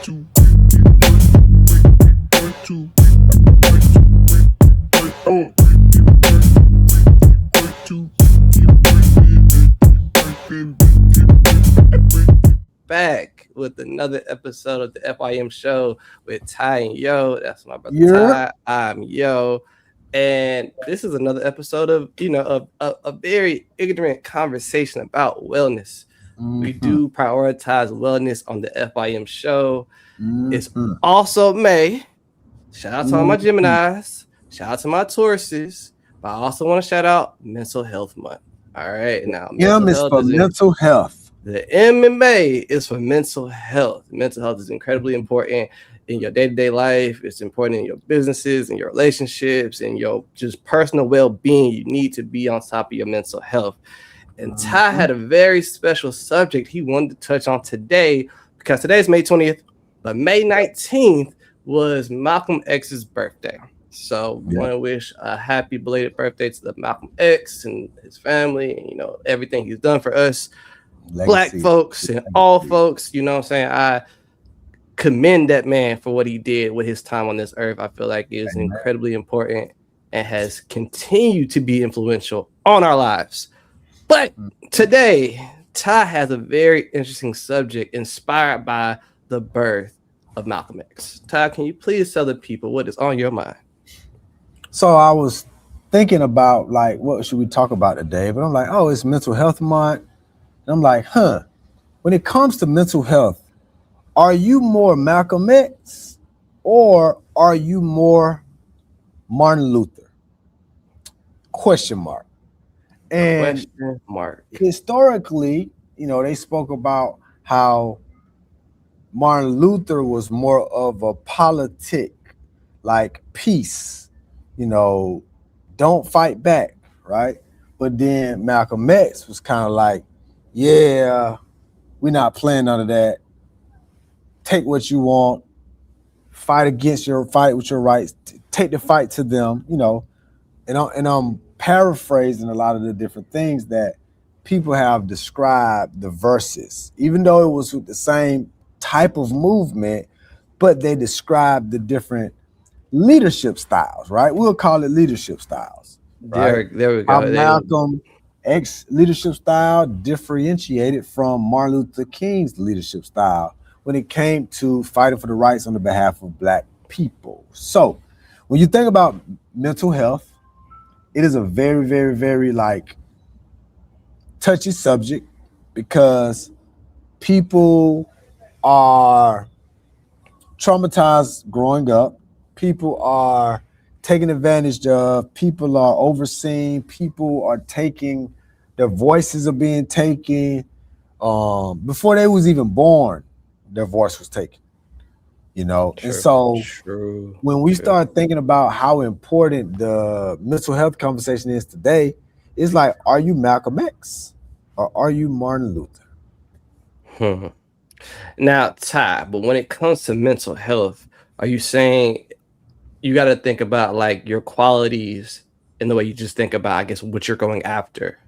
Back with another episode of the FYM show with Ty and Yo. That's my brother Yeah. Ty. I'm Yo. And this is another episode of, a very ignorant conversation about wellness. We do prioritize wellness on the FYM show. It's also May. Shout out to all my Geminis. Shout out to my Tauruses. But I also want to shout out Mental Health Month. All right. Now, M is for mental health. The M in May is for mental health. Mental health is incredibly important in your day-to-day life. It's important in your businesses and your relationships and your just personal well-being. You need to be on top of your mental health. And Ty had a very special subject he wanted to touch on today because today's May 20th, but May 19th was Malcolm X's birthday. So we want to wish a happy belated birthday to the Malcolm X and his family and, everything he's done for us. Legacy. Black folks and all folks, you know what I'm saying? I commend that man for what he did with his time on this earth. I feel like it is incredibly important and has continued to be influential on our lives. But today, Ty has a very interesting subject inspired by the birth of Malcolm X. Ty, can you please tell the people what is on your mind? So I was thinking about, what should we talk about today? But I'm like, it's Mental Health Month. And I'm like, when it comes to mental health, are you more Malcolm X or are you more Martin Luther? Question mark. And question mark. Historically, they spoke about how Martin Luther was more of a politic, like peace, don't fight back, right? But then Malcolm X was kind of like, yeah, we're not playing none of that. Take what you want, fight with your rights, take the fight to them, and I'm paraphrasing a lot of the different things that people have described the verses, even though it was with the same type of movement, but they described the different leadership styles, right? We'll call it leadership styles. Right? There we go. How Malcolm X leadership style differentiated from Martin Luther King's leadership style when it came to fighting for the rights on the behalf of Black people. So when you think about mental health, it is a very, very, very touchy subject because people are traumatized growing up. People are taken advantage of. People are overseen. People are taking, their voices are being taken. Before they was even born, their voice was taken. And so when we start thinking about how important the mental health conversation is today, it's like, are you Malcolm X or are you Martin Luther? Now, Ty, but when it comes to mental health, are you saying you got to think about your qualities in the way you just think about, I guess, what you're going after,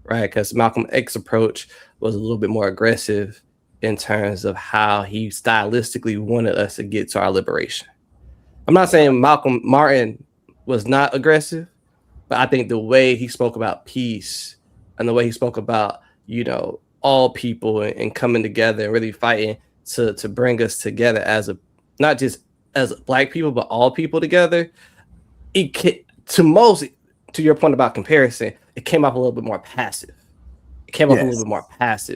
right? Because Malcolm X's approach was a little bit more aggressive in terms of how he stylistically wanted us to get to our liberation. I'm not saying Martin was not aggressive, but I think the way he spoke about peace and the way he spoke about, all people and coming together and really fighting to bring us together as not just as Black people, but all people together. To your point about comparison, it came off a little bit more passive.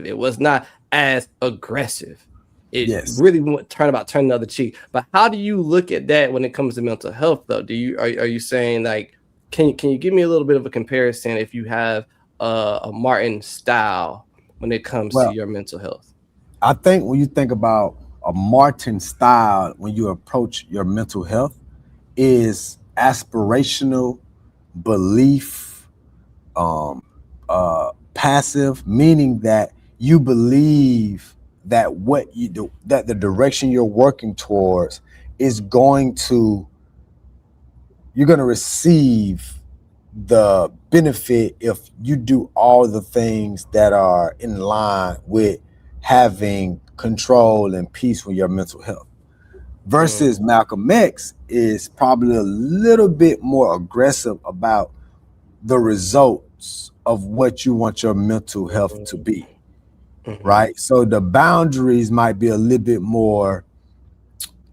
It was not as aggressive. It really turned the other cheek. But how do you look at that when it comes to mental health, though? Are you saying can you give me a little bit of a comparison if you have a Martin style when it comes to your mental health? I think when you think about a Martin style, when you approach your mental health, is aspirational, belief, passive, meaning that you believe that what you do, that the direction you're working towards is you're going to receive the benefit if you do all the things that are in line with having control and peace with your mental health. Versus Malcolm X is probably a little bit more aggressive about the results of what you want your mental health to be, right? So the boundaries might be a little bit more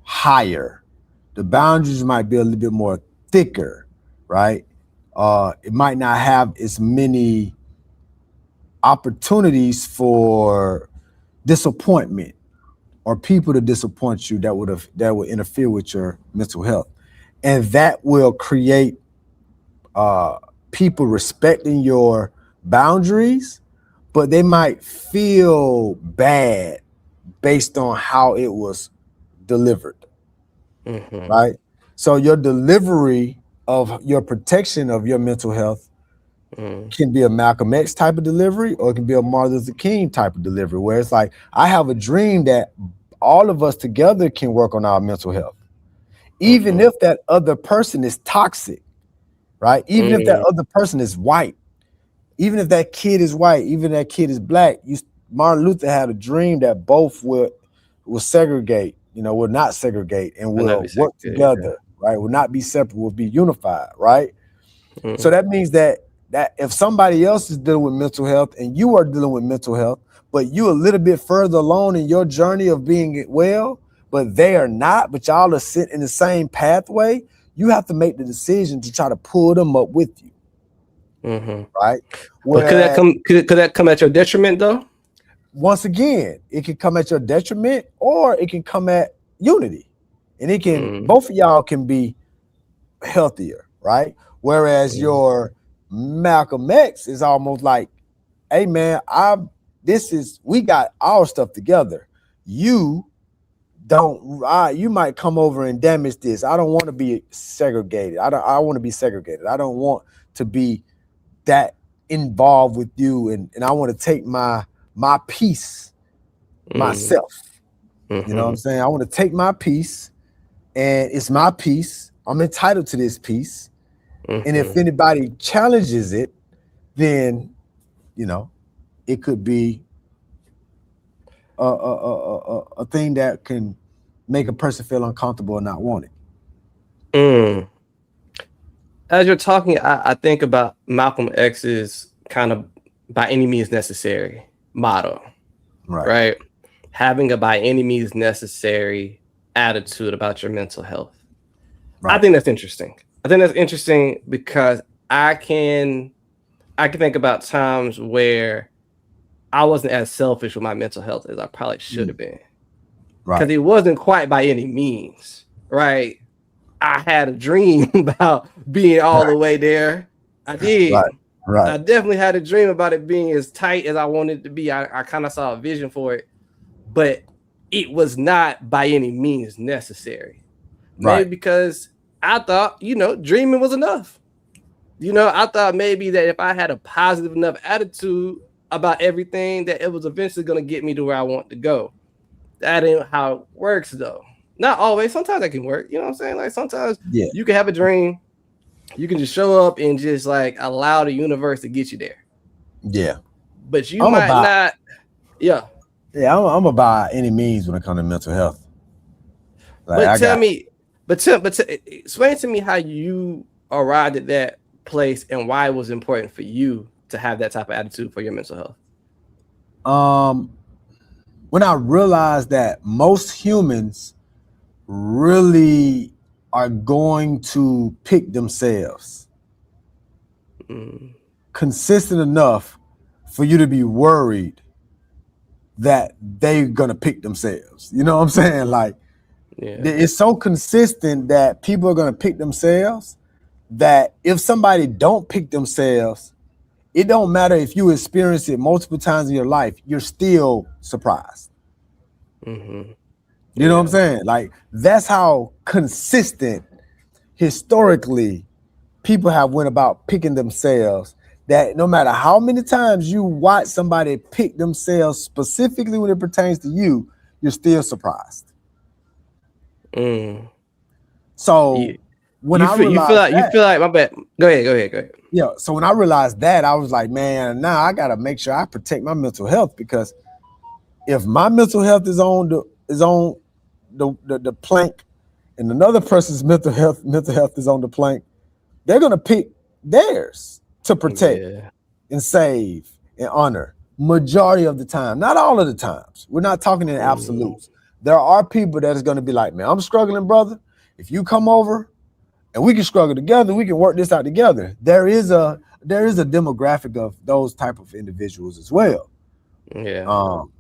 higher. The boundaries might be a little bit more thicker, right? It might not have as many opportunities for disappointment or people to disappoint you that would interfere with your mental health, and that will create people respecting your boundaries, but they might feel bad based on how it was delivered, right? So your delivery of your protection of your mental health can be a Malcolm X type of delivery, or it can be a Martin Luther King type of delivery, where it's like, I have a dream that all of us together can work on our mental health, even if that other person is toxic, right? Even if that other person is white, even if that kid is white, even if that kid is black. Martin Luther had a dream that both will segregate, will not segregate, and will work together, right? Will not be separate, will be unified, right? So that means that if somebody else is dealing with mental health and you are dealing with mental health, but you a little bit further along in your journey of being well, but they are not, but y'all are sitting in the same pathway, you have to make the decision to try to pull them up with you. Right? But could that come at your detriment though? Once again, it can come at your detriment, or it can come at unity. And it can both of y'all can be healthier, right? Whereas your Malcolm X is almost like, hey man, we got our stuff together. You might come over and damage this. I don't want to be segregated. I want to be segregated. I don't want to be that involved with you, and I want to take my peace myself. You know what I'm saying? I want to take my peace, and it's my peace. I'm entitled to this peace. And if anybody challenges it, then it could be a thing that can make a person feel uncomfortable and not want it. As you're talking, I think about Malcolm X's kind of by any means necessary motto, right? Having a by any means necessary attitude about your mental health. Right. I think that's interesting. Because I can think about times where I wasn't as selfish with my mental health as I probably should have been. Right. Because it wasn't quite by any means, right? I had a dream about being all the way there. I did. Right. I definitely had a dream about it being as tight as I wanted it to be. I kind of saw a vision for it, but it was not by any means necessary. Right. Maybe because I thought, dreaming was enough. I thought maybe that if I had a positive enough attitude about everything, that it was eventually going to get me to where I want to go. That ain't how it works, though. Not always. Sometimes that can work. You know what I'm saying? Like sometimes you can have a dream. You can just show up and just like allow the universe to get you there. Yeah. But you might not. Yeah. Yeah, I'm about any means when it comes to mental health. Like, explain to me how you arrived at that place and why it was important for you to have that type of attitude for your mental health. When I realized that most humans really are going to pick themselves consistent enough for you to be worried that they're gonna pick themselves. You know what I'm saying? Like, it's so consistent that people are gonna pick themselves that if somebody don't pick themselves, it don't matter if you experience it multiple times in your life, you're still surprised. You know what I'm saying? Like, that's how consistent historically people have went about picking themselves, that no matter how many times you watch somebody pick themselves specifically when it pertains to you, you're still surprised. So when I realized you feel like my bad. Go ahead. Yeah. So when I realized that, I was like, man, now I got to make sure I protect my mental health, because If my mental health is on the plank, and another person's mental health is on the plank, they're gonna pick theirs to protect Yeah. and save and honor. Majority of the time, not all of the times. We're not talking in Mhm. absolutes. There are people that is going to be like, man, I'm struggling, brother. If you come over and we can struggle together, we can work this out together. There is a demographic of those type of individuals as well. Yeah. Um,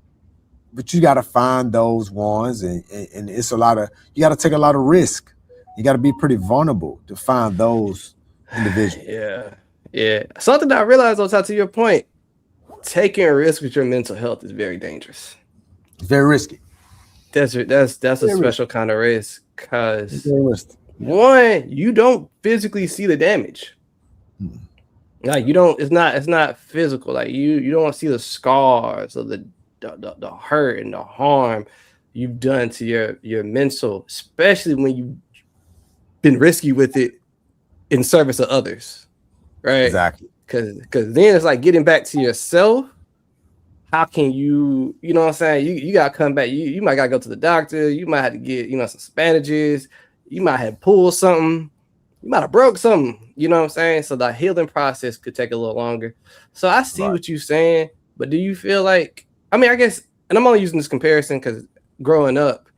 but you got to find those ones, and it's a lot of, you got to take a lot of risk. You got to be pretty vulnerable to find those individuals. Yeah. Yeah. Something that I realized though, Todd, to your point, taking a risk with your mental health is very dangerous. It's very risky. That's a Very risky. special kind of risk It's because very risky. Yeah. one, you don't physically see the damage. Mm. Like you don't, it's not physical. Like you don't see the scars of the hurt and the harm you've done to your mental, especially when you've been risky with it in service of others, right? Exactly. Because then it's like getting back to yourself. How can you know what I'm saying? You gotta come back. You might gotta go to the doctor. You might have to get, some bandages. You might have pulled something. You might have broke something. You know what I'm saying? So the healing process could take a little longer. So I see Right. what you're saying, but do you feel like, I mean, I guess, and I'm only using this comparison because growing up,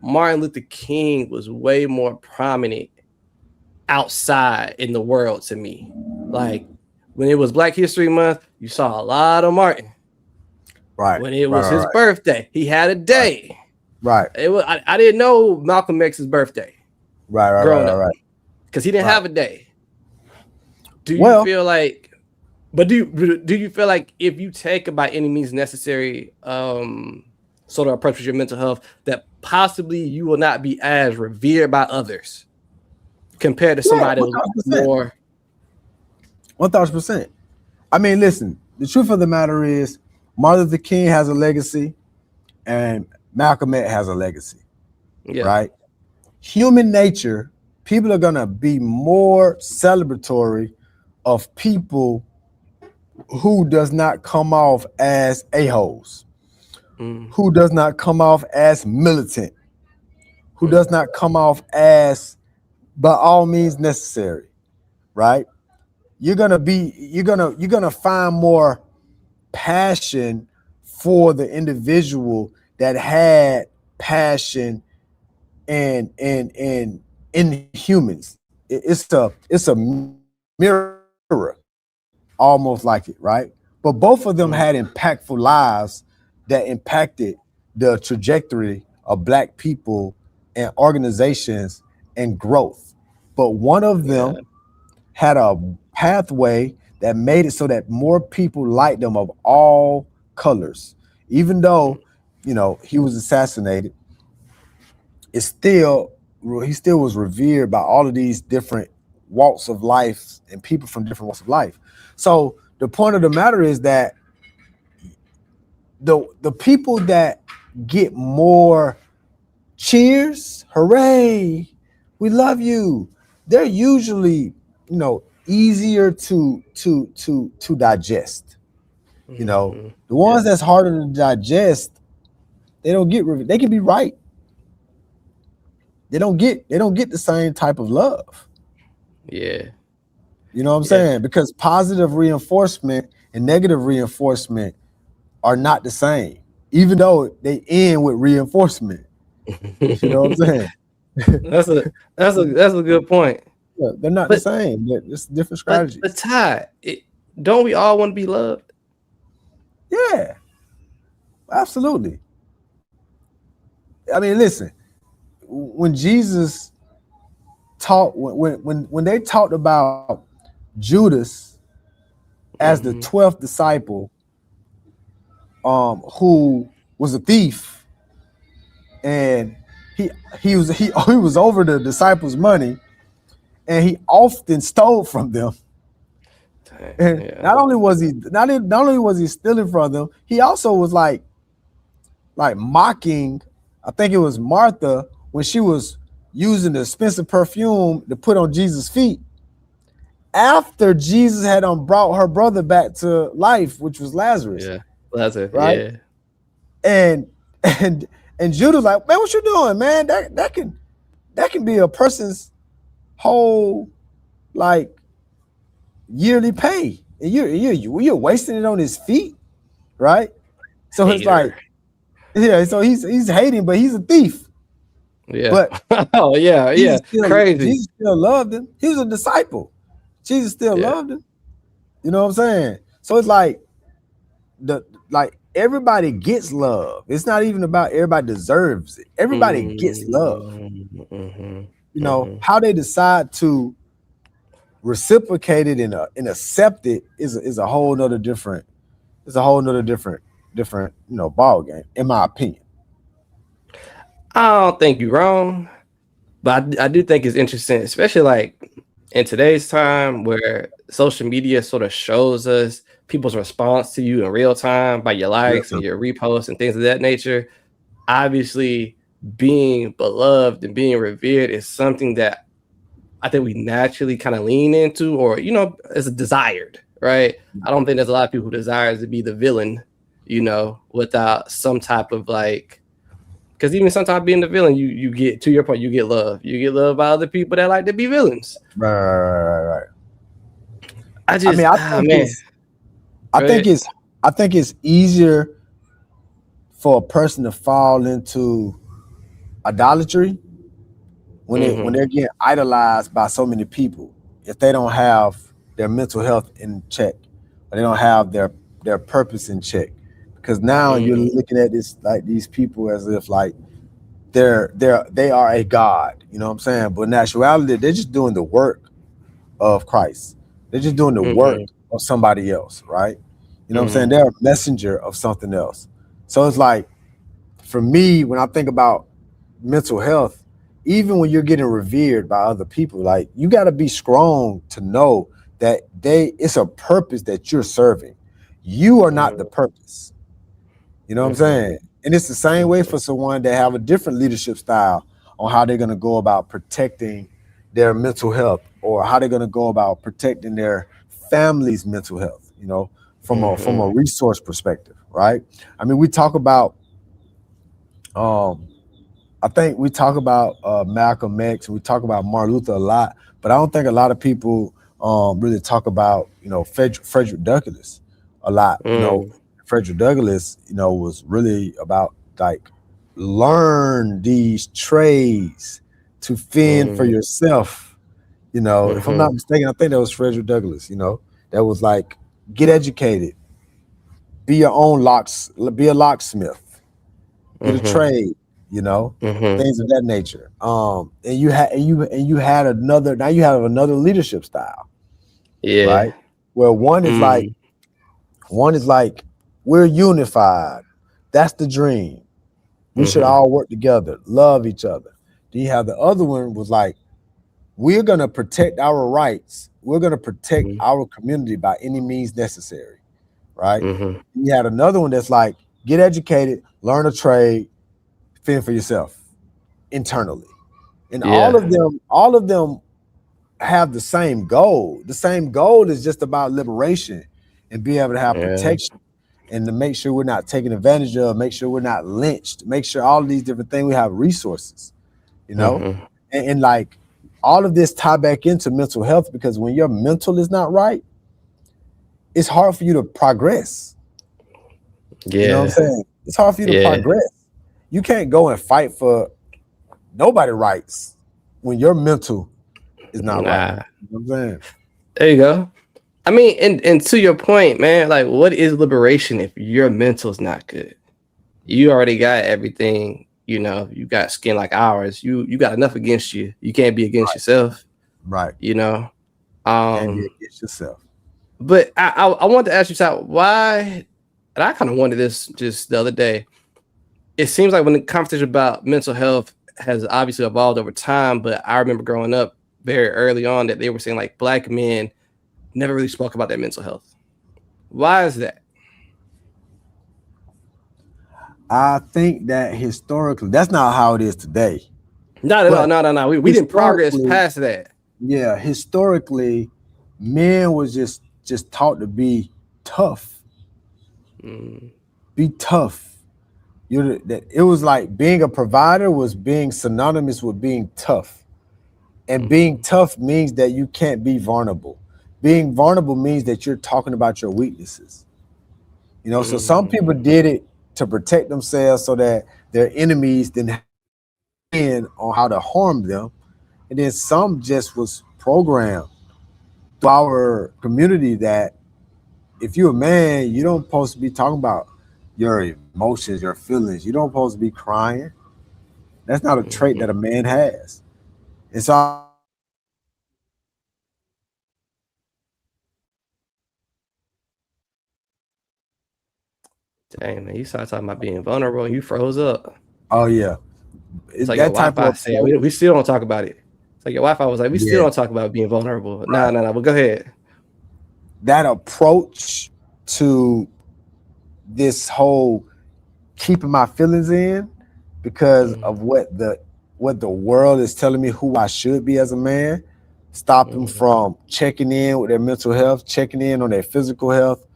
Martin Luther King was way more prominent outside in the world to me. Like when it was Black History Month, you saw a lot of Martin. Right. When it Right. was his Right. birthday, he had a Right. day. Right. It was I didn't know Malcolm X's birthday Right. Right. Right. growing Right. up Right. because he didn't Right. have a day. Do you Well, feel like, but do you feel like if you take it by any means necessary sort of approach with your mental health, that possibly you will not be as revered by others compared to yeah, somebody one that was thousand percent, more 1,000%. I mean, listen. The truth of the matter is, Martin Luther King has a legacy, and Malcolm X has a legacy. yeah. Right? Human nature. People are gonna be more celebratory of people who does not come off as a-holes, Mm, who does not come off as militant, who mm, does not come off as by all means necessary, right? You're gonna find more passion for the individual that had passion and in humans. It's a mirror, almost like it, right? But both of them had mm, impactful lives that impacted the trajectory of Black people and organizations and growth. But one of yeah. them had a pathway that made it so that more people liked them of all colors. Even Mm, though, he was assassinated, it's still he still was revered by all of these different walks of life and people from different walks of life. So the point of the matter is that the people that get more cheers, hooray, we love you, they're usually, easier to digest. mhm. The Yeah. ones that's harder to digest, they can be right. They don't get the same type of love. Yeah. You know what I'm Yeah. saying? Because positive reinforcement and negative reinforcement are not the same, even though they end with reinforcement. You know what I'm saying? That's a good point. Yeah, they're not the But same. It's different but strategies. Ty, don't we all want to be loved? Yeah, absolutely. I mean, listen, when Jesus taught, when they talked about Judas as the Hmm. 12th disciple, who was a thief, and he he was over the disciples' money, and he often stole from them. And Yeah. not only was he stealing from them, he also was like mocking. I think it was Martha when she was using the expensive perfume to put on Jesus' feet after Jesus had brought her brother back to life, which was Lazarus, Yeah. That's it. right? Yeah. And and and Judah's like, man, what you doing, man? That can be a person's whole like yearly pay. And you're wasting it on his feet, right? So it's like, Hater. yeah, so he's hating, but he's a thief. Yeah. But Oh yeah, yeah. Crazy. Jesus still loved him. He was a disciple. Jesus still Yeah. loved him. You know what I'm saying? So it's the like everybody gets love. It's not even about everybody deserves it. Everybody gets love. Mm-hmm. You know, Mm-hmm. how they decide to reciprocate it and accept it is a whole nother different. It's a whole nother different ball game, in my opinion. I don't think you're wrong, but I do think it's interesting, especially like in today's time where social media sort of shows us people's response to you in real time by your Real likes and time. your reposts and things of that nature. Obviously, being beloved and being revered is something that I think we naturally kind of lean into, or is desired, right? I don't think there's a lot of people who desires to be the villain, without some type of like, because even sometimes being the villain, you get, to your point, you get love by other people that like to be villains. Right. I I mean, just, ah man, I think right? it's, I think it's easier for a person to fall into idolatry when Mm-hmm. they're getting idolized by so many people. If they don't have their mental health in check, or they don't have their purpose in check, because now you're Mm-hmm. looking at this like these people as if like they are a god. You know what I'm saying? But in actuality, they're just doing the work of Christ. They're just doing the work Mm-hmm. of somebody else, right? You know what I'm saying? Mm-hmm. They're a messenger of something else. So it's like, for me, when I think about mental health, even when you're getting revered by other people, like you got to be strong to know that it's a purpose that you're serving. You are not the purpose. You know what I'm Mm-hmm. saying? And it's the same way for someone that have a different leadership style on how they're going to go about protecting their mental health, or how they're going to go about protecting their family's mental health, from a Mm-hmm. resource perspective, right? I mean, we talk about um I think we talk about Malcolm X, we talk about Martin Luther a lot, but I don't think a lot of people really talk about Frederick Douglass a lot. Mm-hmm. Frederick Douglass, was really about like learn these trades to fend for Mm-hmm. yourself. If I'm not Mm-hmm. mistaken, I think that was Frederick Douglass. That was like, get educated, be your own be a locksmith, get a Mm-hmm. trade, you know, Mm-hmm. things of that nature. And you had another, now you have another leadership style, Yeah. right? Where Mm-hmm. one is like, we're unified. That's the dream. We should Mm-hmm. all work together, love each other. Then you have the other one was like, we're gonna protect our rights. We're gonna protect our community by any means necessary, right? Mm-hmm. You had another one that's like, get educated, learn a trade, fend for yourself internally. And Yeah. all of them have the same goal. The same goal is just about liberation and being able to have Yeah. protection, and to make sure we're not taken advantage of, make sure we're not lynched, make sure all of these different things, we have resources, you know? Mm-hmm. And like, all of this tie back into mental health, because when your mental is not right, it's hard for you to progress. You know what I'm Yeah. saying? It's hard for you to Yeah. progress. You can't go and fight for nobody rights when your mental is not right. Nah. You know what I'm saying? There you go. I mean, and to your point, man, like what is liberation if your mental's not good? You already got everything, you got skin like ours. You got enough against you. You can't be against Right. yourself, Right. you know. Can't be Um, against yourself. but I wanted to ask you, Sal, why, and I kind of wanted this just the other day. It seems like when the conversation about mental health has obviously evolved over time, but I remember growing up very early on that they were saying like black men never really spoke about their mental health. Why is that? I think that historically, that's not how it is today. Not at all. But No, no, no. We didn't progress historically, past that. yeah, historically, men was just taught to be tough, Mm, be tough. It was like being a provider was being synonymous with being tough. And being Mm-hmm. tough means that you can't be vulnerable. Being vulnerable means that you're talking about your weaknesses. So some people Mm-hmm. did it to protect themselves so that their enemies didn't have in on how to harm them. And then some just was programmed through our community that if you're a man, you don't supposed to be talking about your emotions, your feelings. You don't supposed to be crying. That's not a trait that a Mm-hmm. man has. And so I think that Dang, man, you started talking about being vulnerable and you froze up. oh yeah, It's like your that type of Wi-Fi said, approach. we still don't talk about it. It's like your Wi-Fi was like, we still Yeah, don't talk about being vulnerable. Nah, right. nah, nah. But go ahead. That approach to this whole keeping my feelings in because Mm-hmm. of what the world is telling me who I should be as a man, stop them Mm-hmm. from checking in with their mental health, checking in on their physical health,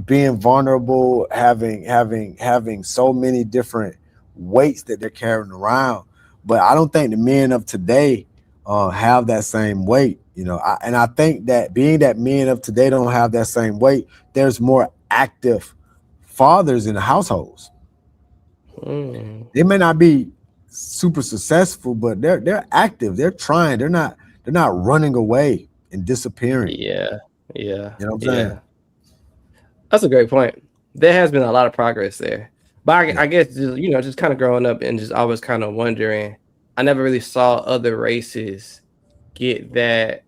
being vulnerable, having so many different weights that they're carrying around. But I don't think the men of today have that same weight. And I think that being that men of today don't have that same weight, there's more active fathers in the households. Mm. They may not be super successful, but they're active. They're trying. They're not running away and disappearing. Yeah, yeah, You know what I'm saying? yeah. That's a great point. There has been a lot of progress there. But I Yeah. guess just, just kind of growing up and just always kind of wondering, I never really saw other races get that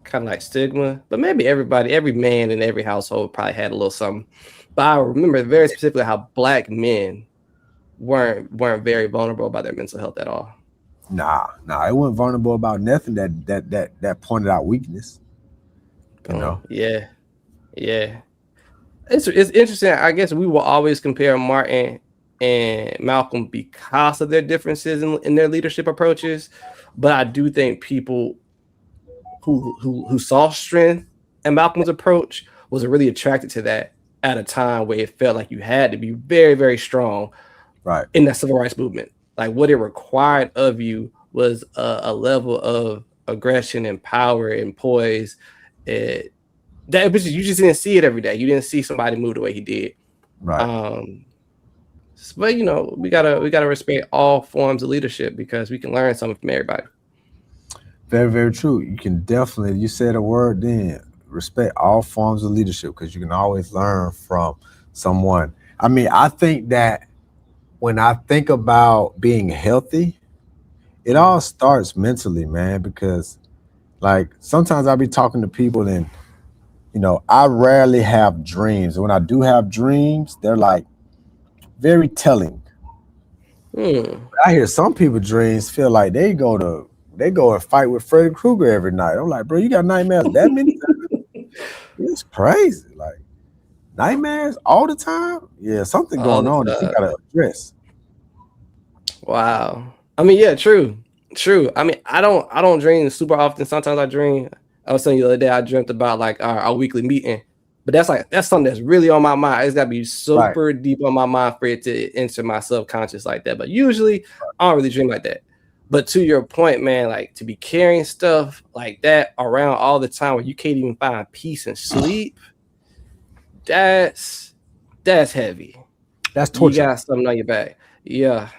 kind of like stigma. But maybe every man in every household probably had a little something. But I remember very specifically how black men weren't very vulnerable about their mental health at all. Nah. It wasn't vulnerable about nothing that pointed out weakness. You know. Yeah, yeah. It's interesting. I guess we will always compare Martin and Malcolm because of their differences in their leadership approaches. But I do think people who saw strength in Malcolm's approach was really attracted to that at a time where it felt like you had to be very, very strong Right. in that civil rights movement. Like what it required of you was a level of aggression and power and poise. It, that you just didn't see it every day. You didn't see somebody move the way he did. Right. Um, but we gotta respect all forms of leadership because we can learn something from everybody. Very, very true. You can definitely, you said a word then, respect all forms of leadership because you can always learn from someone. I mean, I think that when I think about being healthy, it all Mm, starts mentally, man, because like sometimes I'll be talking to people and, I rarely have dreams. When I do have dreams, they're like very telling. mm. I hear some people dreams feel like they go and fight with Freddy Krueger every night. I'm like, bro, you got nightmares that many times? It's crazy. Like nightmares all the time. Yeah, something All going the on that you time. gotta address. Wow. I mean, yeah, true. True. I mean, I don't dream super often. Sometimes I dream. I was telling you the other day I dreamt about like our weekly meeting. But that's something that's really on my mind. It's gotta be Right. super deep on my mind for it to enter my subconscious like that. But usually I don't really dream like that. But to your point, man, like to be carrying stuff like that around all the time where you can't even find peace and sleep, that's that's heavy. That's You torture. got something on your back. Yeah.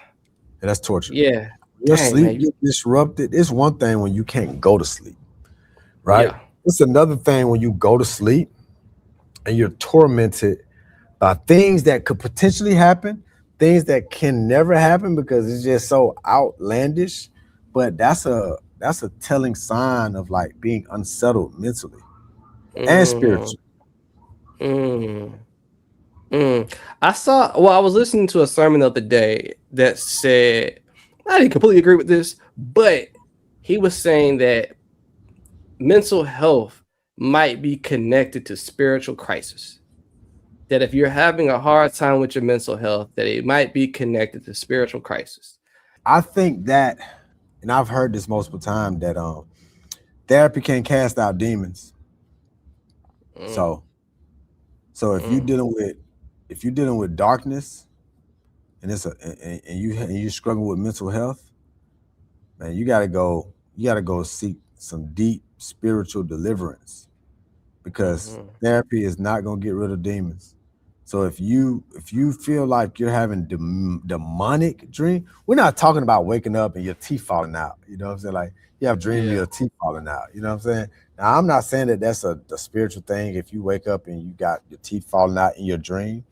Yeah, that's torture. Yeah. Your Dang, sleep man. get disrupted. It's one thing when you can't go to sleep, right? Yeah. It's another thing when you go to sleep and you're tormented by things that could potentially happen, things that can never happen because it's just so outlandish. But that's a telling sign of like being unsettled mentally and Mm, spiritually. mm, mm. I was listening to a sermon the other day that said, I didn't completely agree with this, but he was saying that mental health might be connected to spiritual crisis. That if you're having a hard time with your mental health, that it might be connected to spiritual crisis. I think that, and I've heard this multiple times that therapy can cast out demons. Mm, So so mm, if you're dealing with darkness and you're struggling with mental health, man, you gotta go seek some deep spiritual deliverance, because Mm-hmm. therapy is not gonna get rid of demons. So if you feel like you're having demonic dream, we're not talking about waking up and your teeth falling out. You know what I'm saying? Like you have dream of Yeah. your teeth falling out. You know what I'm saying? Now I'm not saying that that's a spiritual thing. If you wake up and you got your teeth falling out in your dream,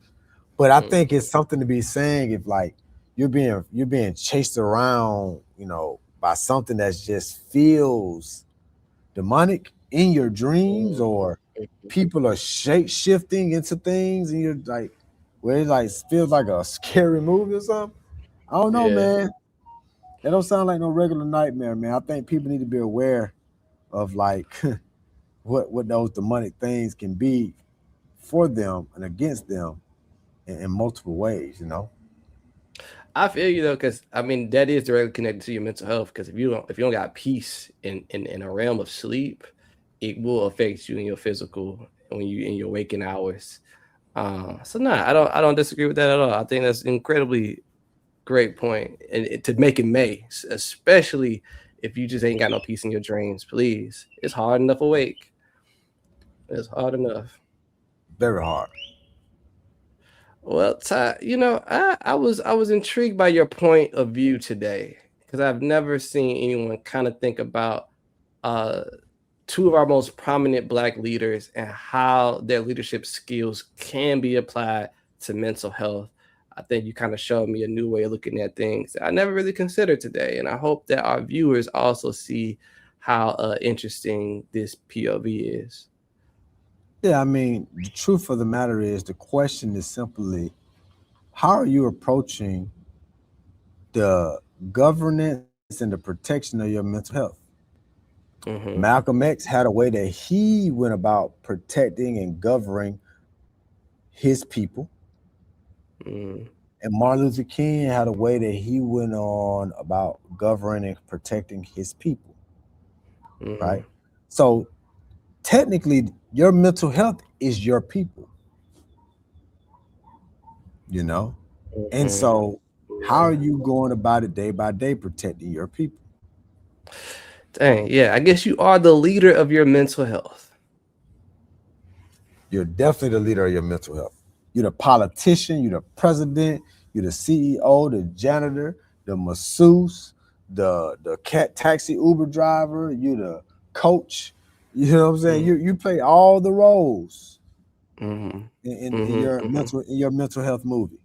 but I Mm-hmm. think it's something to be saying if like you're being chased around, by something that just feels demonic in your dreams, or people are shape shifting into things and you're like where it like feels like a scary movie or something. I don't know, Yeah. man. That don't sound like no regular nightmare, man. I think people need to be aware of like what those demonic things can be for them and against them in multiple ways. I feel you though, because I mean that is directly connected to your mental health. Because if you don't got peace in a realm of sleep, it will affect you in your physical when you in your waking hours. So nah, I don't disagree with that at all. I think that's an incredibly great point, and to make it May, especially if you just ain't got no peace in your dreams. Please, it's hard enough awake. It's hard enough. Very hard. Well, Ty, I was intrigued by your point of view today because I've never seen anyone kind of think about uh, two of our most prominent Black leaders and how their leadership skills can be applied to mental health. I think you kind of showed me a new way of looking at things that I never really considered today, and I hope that our viewers also see how interesting this POV is. Yeah, I mean, the truth of the matter is the question is simply how are you approaching the governance and the protection of your mental health? Mm-hmm. Malcolm X had a way that he went about protecting and governing his people. Mm-hmm. And Martin Luther King had a way that he went on about governing and protecting his people, Mm-hmm. right? So technically, your mental health is your people, you know? And Mm-hmm. so, how Yeah. are you going about it day by day protecting your people? Dang, yeah. I guess you are the leader of your mental health. You're definitely the leader of your mental health. You're the politician, you're the president, you're the CEO, the janitor, the masseuse, the cat taxi Uber driver, you're the coach. You know what I'm saying? You play all the roles Mm-hmm. in Mm-hmm. your Mm-hmm. mental health movie.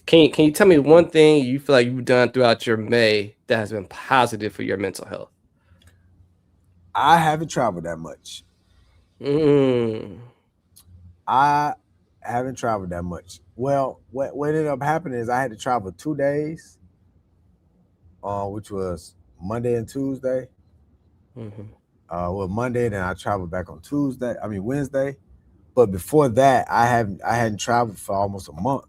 Can you tell me one thing you feel like you've done throughout your May that has been positive for your mental health? I haven't traveled that much. Mm. I haven't traveled that much. Well, what ended up happening is I had to travel 2 days, which was Monday and Tuesday. Mm-hmm. Well, Monday, then I traveled back on Tuesday. I mean Wednesday. But before that, I hadn't traveled for almost a month,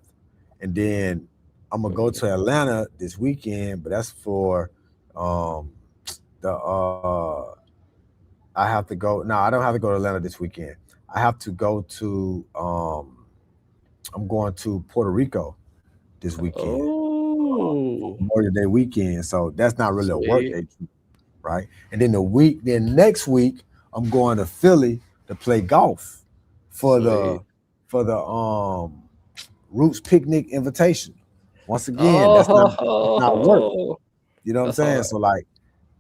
and then I'm gonna go Mm-hmm. to Atlanta this weekend. But that's for um, the I have to go. No, I don't have to go to Atlanta this weekend. I have to go to. I'm going to Puerto Rico this weekend for Oh, Memorial Day weekend. So that's not really a work sweet, day trip, right? And then next week I'm going to Philly to play golf for the sweet. for the Roots Picnic Invitation. Once again, that's not work. Oh, You know what I'm that's saying? hard. So like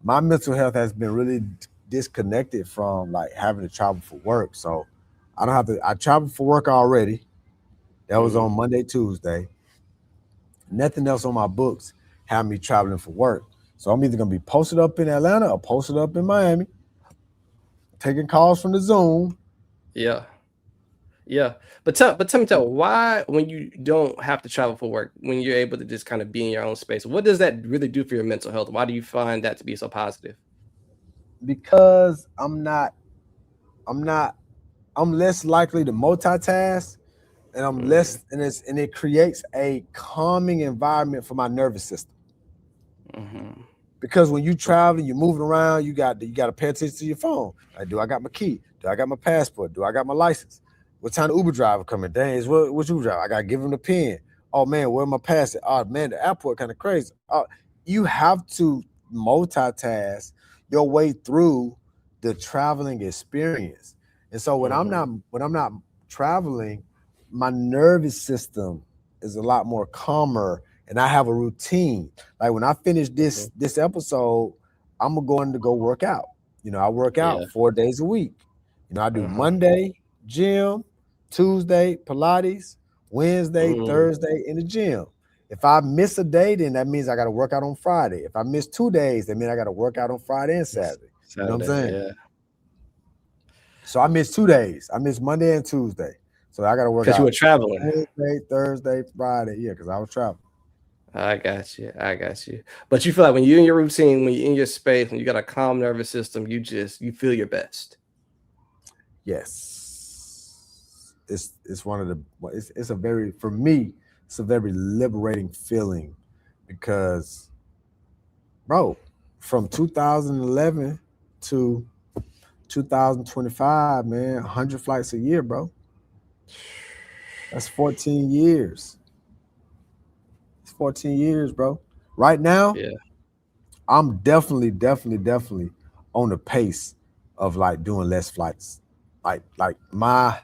my mental health has been really disconnected from like having to travel for work. So I don't have to. I traveled for work already. That was Mm-hmm. on Monday, Tuesday. Nothing else on my books have me traveling for work. So I'm either gonna be posted up in Atlanta or posted up in Miami, taking calls from the Zoom. Yeah, yeah. But tell me, why when you don't have to travel for work, when you're able to just kind of be in your own space, what does that really do for your mental health? Why do you find that to be so positive? Because I'm not, I'm less likely to multitask, and I'm Mm-hmm. less, and it creates a calming environment for my nervous system. Mm-hmm. Because when you traveling, you're moving around, you got to pay attention to your phone. Like, do I got my key? Do I got my passport? Do I got my license? What time the Uber driver coming? Dang, what Uber driver? I gotta give him the pin. Oh man, where am I passing? Oh man, the airport kind of crazy. You have to multitask your way through the traveling experience. And so Mm-hmm. when I'm not traveling, my nervous system is a lot more calmer and I have a routine. Like when I finish Mm-hmm. this episode, I'm going to go work out. I work out Yeah. 4 days a week. I do Uh-huh. Monday, gym, Tuesday, Pilates, Wednesday, Mm. Thursday in the gym. If I miss a day, then that means I got to work out on Friday. If I miss 2 days, that means I got to work out on Friday and Saturday. You know what I'm Saturday, saying? yeah. So I missed 2 days. I missed Monday and Tuesday. So I got to work Because you out were traveling. Wednesday, Thursday, Friday. Yeah, because I was traveling. I got you. I got you. But you feel like when you're in your routine, when you're in your space, when you got a calm nervous system, you feel your best. Yes. It's one of the it's a very for me, it's a very liberating feeling because bro, from 2011 to 2025, man, 100 flights a year, bro. That's 14 years. It's 14 years, bro. Right now, Yeah. I'm definitely on the pace of like doing less flights. Like my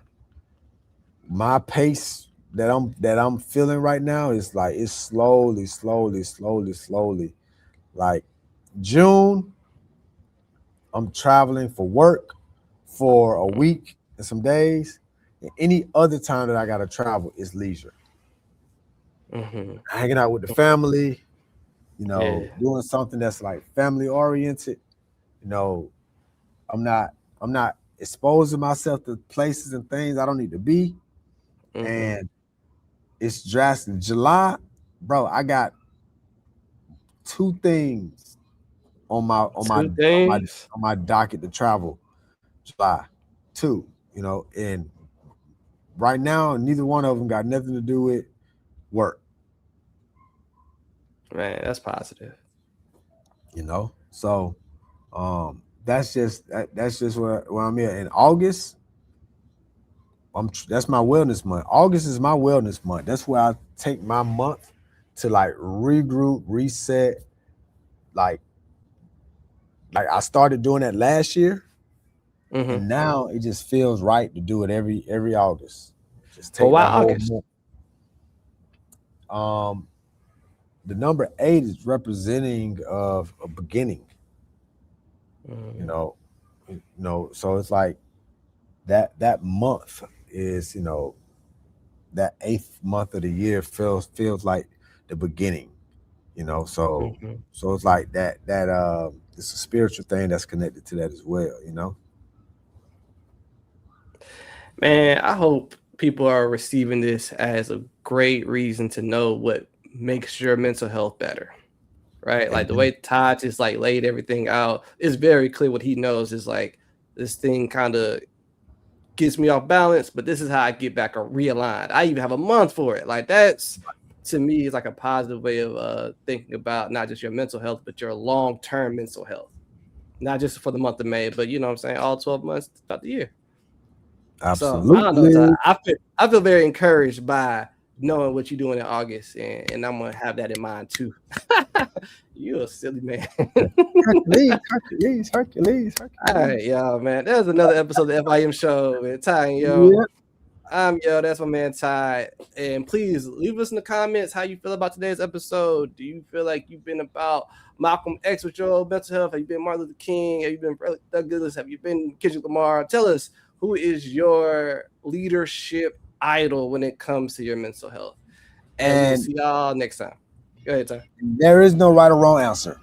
pace that I'm feeling right now is like it's slowly. Like June, I'm traveling for work for a week and some days. And any other time that I gotta travel is leisure. Mm-hmm. Hanging out with the family, Yeah. doing something that's like family oriented. You know, I'm not I'm not exposing myself to places and things I don't need to be. Mm-hmm. And it's drastic. July, bro, I got two things on my on my Two on my things. on my docket to travel. July. Two, and right now neither one of them got nothing to do with work, Man, that's positive. So that's just where I'm at. In August, that's my wellness month. August is my wellness month. That's where I take my month to like regroup, reset. Like like I started doing that last year, Mm-hmm. and now it just feels right to do it every August. Just But take why that whole August? month. Um, the number 8 is representing of a beginning. You Mm-hmm. know, so it's like that month is that eighth month of the year feels like the beginning. So Mm-hmm. it's like that it's a spiritual thing that's connected to that as well. Man, I hope people are receiving this as a great reason to know what makes your mental health better. Right? Like the Amen. way Todd just like laid everything out, it's very clear what he knows is like this thing kind of gets me off balance, but this is how I get back realigned. I even have a month for it. Like that's to me is like a positive way of thinking about not just your mental health, but your long-term mental health. Not just for the month of May, but you know what I'm saying, all 12 months throughout the year. So I don't know, Todd. Absolutely. I feel very encouraged by knowing what you're doing in August, and I'm gonna have that in mind too. You a silly man. All right, Hercules. y'all, man. There's another episode of the FIM show with Ty and Yo. Yeah. I'm Yo, that's my man Ty. And please leave us in the comments how you feel about today's episode. Do you feel like you've been about Malcolm X with your mental health? Have you been Martin Luther King? Have you been Douglas? Have you been Kendrick Lamar? Tell us who is your leadership idol when it comes to your mental health. And we will And see y'all next time. Go ahead, Ty. there is no right or wrong answer.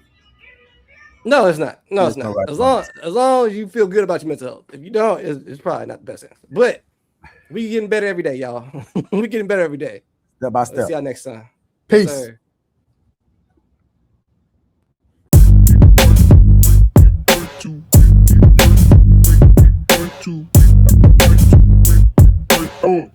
No, it's not. No, it's There's no not. right As or wrong long answer. as long as you feel good about your mental health. If you don't, it's probably not the best answer. But we getting better every day, y'all. We getting better every day. Step by Let's step. see y'all next time. Yes, Peace. sir. Two.